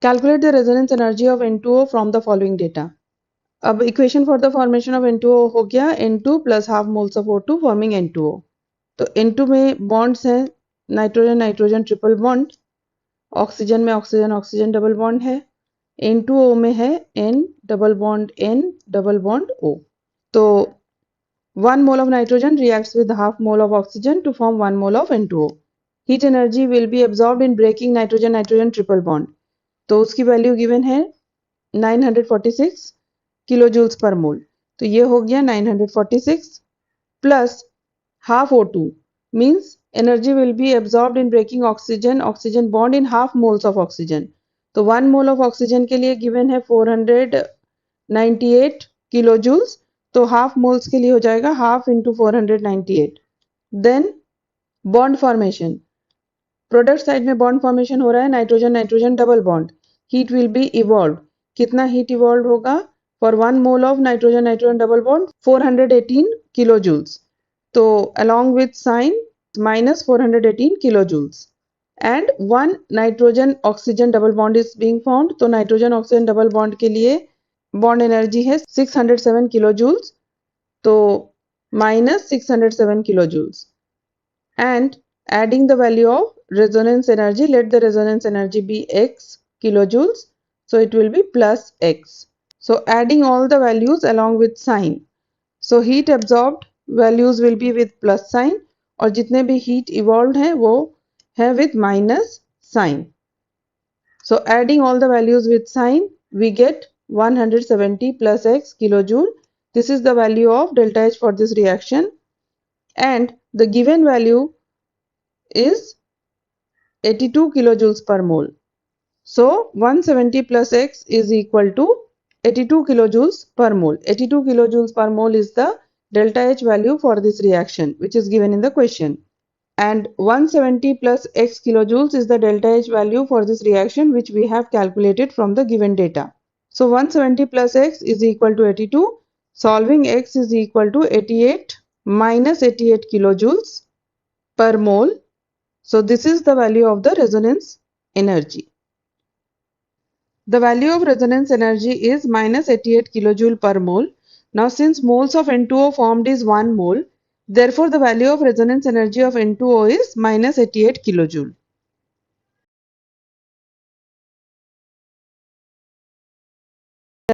Calculate the resonance energy of N2O from the following data. अब equation for the formation of N2O हो गया N2 plus half moles of O2 forming N2O। तो N2 में bonds हैं nitrogen nitrogen triple bond, oxygen में oxygen oxygen double bond है, N2O में है N double bond N double bond O। तो 1 mole of nitrogen reacts with half mole of oxygen to form 1 mole of N2O. Heat energy will be absorbed in breaking nitrogen-nitrogen triple bond. तो उसकी value given है 946 kilo joules per मोल। तो ये हो गया 946 plus half O2 means energy will be absorbed in breaking oxygen bond in half moles of oxygen। तो 1 mole of oxygen के लिए गिवन है 498 किलो जूल्स। तो हाफ मोल्स के लिए हो जाएगा half into 498। Then bond formation, product side में बॉन्ड फॉर्मेशन हो रहा है nitrogen nitrogen double bond. Heat will be evolve, कितना हीट इवॉल्व होगा for 1 mole of nitrogen nitrogen double bond 418 kilo joules. तो along with sign minus 418 kilojoules and 1 nitrogen oxygen double bond is being formed। तो nitrogen oxygen double bond के लिए bond energy है 607 kilo joules. तो minus 607 kilojoules and adding the value of resonance energy, let the resonance energy be x kilojoules, so it will be plus x। so adding all the values along with sign, so heat absorbed values will be with plus sign और जितने भी heat evolved हैं वो है with minus sign। so adding all the values with sign we get 170 plus x kilojoule। This is the value of delta H for this reaction and the given value is 82 kilojoules per mole। So 170 plus x is equal to 82 kilojoules per mole। 82 kilojoules per mole is the delta H value for this reaction which is given in the question, and 170 plus x kilojoules is the delta H value for this reaction which we have calculated from the given data। So 170 plus x is equal to 82, solving x is equal to 88 minus 88 kilojoules per mole। So this is the value of the resonance energy। The value of resonance energy is minus 88 kilojoule per mole। Now since moles of N2O formed is 1 mole, therefore the value of resonance energy of N2O is minus 88 kilojoule।